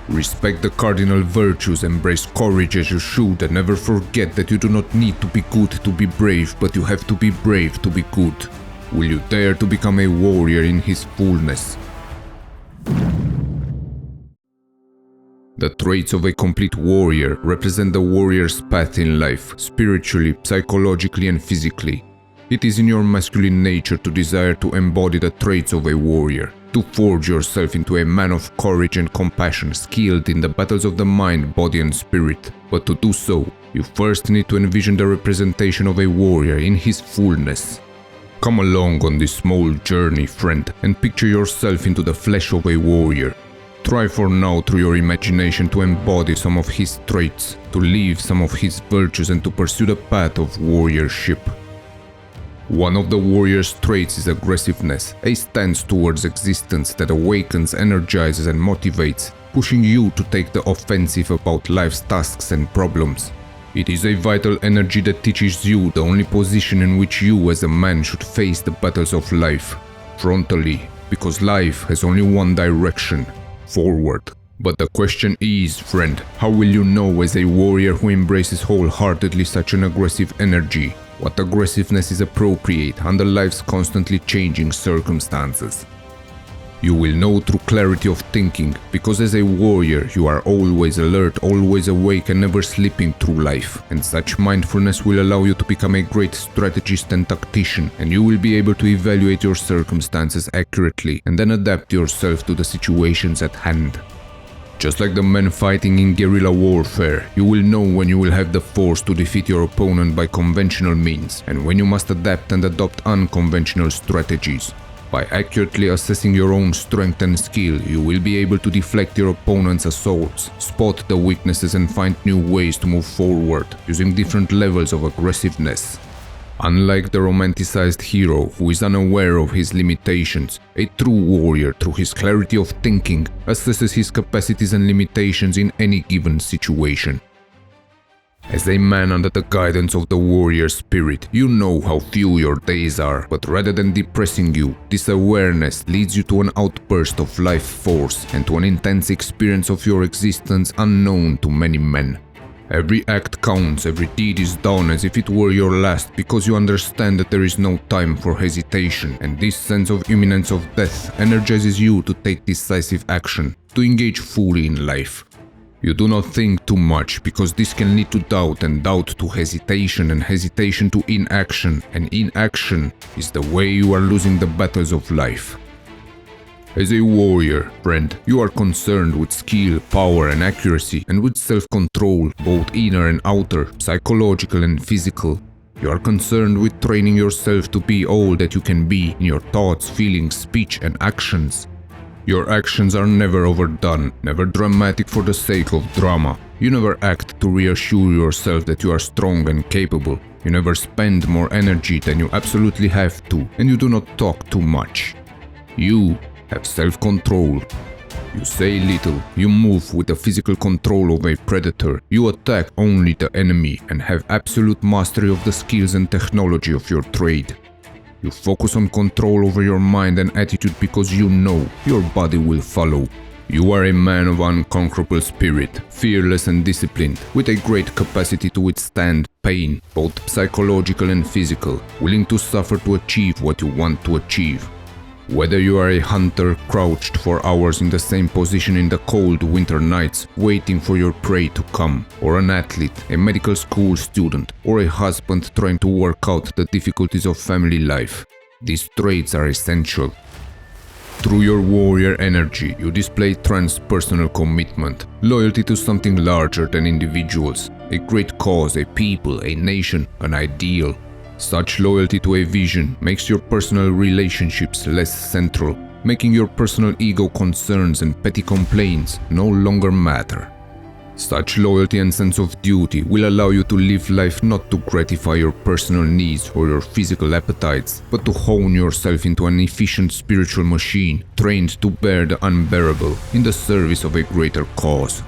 Respect the cardinal virtues, embrace courage as you should, and never forget that you do not need to be good to be brave, but you have to be brave to be good. Will you dare to become a warrior in his fullness? The traits of a complete warrior represent the warrior's path in life, spiritually, psychologically, and physically. It is in your masculine nature to desire to embody the traits of a warrior, to forge yourself into a man of courage and compassion, skilled in the battles of the mind, body, and spirit. But to do so, you first need to envision the representation of a warrior in his fullness. Come along on this small journey, friend, and picture yourself into the flesh of a warrior. Try for now through your imagination to embody some of his traits, to live some of his virtues, and to pursue the path of warriorship. One of the warrior's traits is aggressiveness, a stance towards existence that awakens, energizes, and motivates, pushing you to take the offensive about life's tasks and problems. It is a vital energy that teaches you the only position in which you as a man should face the battles of life, frontally, because life has only one direction, forward. But the question is, friend, how will you know as a warrior who embraces wholeheartedly such an aggressive energy, what aggressiveness is appropriate under life's constantly changing circumstances? You will know through clarity of thinking, because as a warrior you are always alert, always awake, and never sleeping through life, and such mindfulness will allow you to become a great strategist and tactician, and you will be able to evaluate your circumstances accurately and then adapt yourself to the situations at hand. Just like the men fighting in guerrilla warfare, you will know when you will have the force to defeat your opponent by conventional means, and when you must adapt and adopt unconventional strategies. By accurately assessing your own strength and skill, you will be able to deflect your opponent's assaults, spot the weaknesses, and find new ways to move forward, using different levels of aggressiveness. Unlike the romanticized hero who is unaware of his limitations, a true warrior, through his clarity of thinking, assesses his capacities and limitations in any given situation. As a man under the guidance of the warrior spirit, you know how few your days are, but rather than depressing you, this awareness leads you to an outburst of life force and to an intense experience of your existence unknown to many men. Every act counts, every deed is done as if it were your last, because you understand that there is no time for hesitation, and this sense of imminence of death energizes you to take decisive action, to engage fully in life. You do not think too much, because this can lead to doubt, and doubt to hesitation, and hesitation to inaction, and inaction is the way you are losing the battles of life. As a warrior, friend, you are concerned with skill, power, and accuracy, and with self-control, both inner and outer, psychological and physical. You are concerned with training yourself to be all that you can be in your thoughts, feelings, speech, and actions. Your actions are never overdone, never dramatic for the sake of drama. You never act to reassure yourself that you are strong and capable. You never spend more energy than you absolutely have to, and you do not talk too much. You have self-control. You say little, you move with the physical control of a predator, you attack only the enemy and have absolute mastery of the skills and technology of your trade. You focus on control over your mind and attitude because you know your body will follow. You are a man of unconquerable spirit, fearless and disciplined, with a great capacity to withstand pain, both psychological and physical, willing to suffer to achieve what you want to achieve. Whether you are a hunter crouched for hours in the same position in the cold winter nights, waiting for your prey to come, or an athlete, a medical school student, or a husband trying to work out the difficulties of family life, these traits are essential. Through your warrior energy, you display transpersonal commitment, loyalty to something larger than individuals, a great cause, a people, a nation, an ideal. Such loyalty to a vision makes your personal relationships less central, making your personal ego concerns and petty complaints no longer matter. Such loyalty and sense of duty will allow you to live life not to gratify your personal needs or your physical appetites, but to hone yourself into an efficient spiritual machine, trained to bear the unbearable in the service of a greater cause.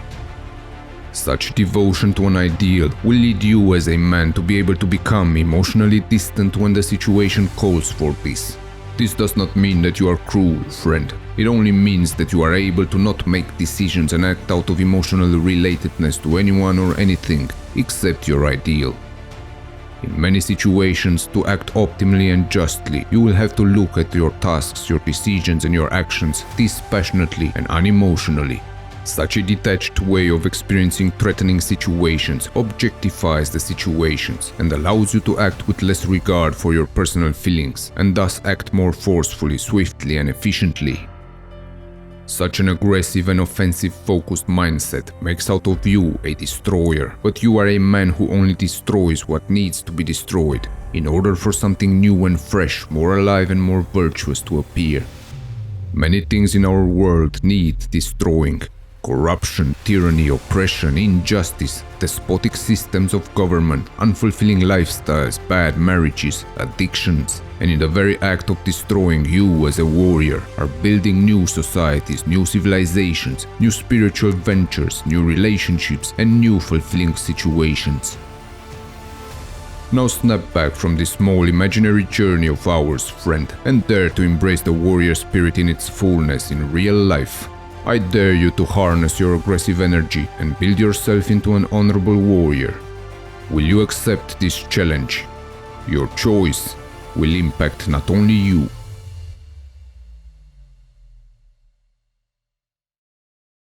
Such devotion to an ideal will lead you as a man to be able to become emotionally distant when the situation calls for this. This does not mean that you are cruel, friend. It only means that you are able to not make decisions and act out of emotional relatedness to anyone or anything except your ideal. In many situations, to act optimally and justly, you will have to look at your tasks, your decisions and your actions dispassionately and unemotionally. Such a detached way of experiencing threatening situations objectifies the situations and allows you to act with less regard for your personal feelings and thus act more forcefully, swiftly and efficiently. Such an aggressive and offensive-focused mindset makes out of you a destroyer, but you are a man who only destroys what needs to be destroyed in order for something new and fresh, more alive and more virtuous to appear. Many things in our world need destroying. Corruption, tyranny, oppression, injustice, despotic systems of government, unfulfilling lifestyles, bad marriages, addictions, and in the very act of destroying you as a warrior are building new societies, new civilizations, new spiritual ventures, new relationships, and new fulfilling situations. Now snap back from this small imaginary journey of ours, friend, and dare to embrace the warrior spirit in its fullness in real life. I dare you to harness your aggressive energy and build yourself into an honorable warrior. Will you accept this challenge? Your choice will impact not only you,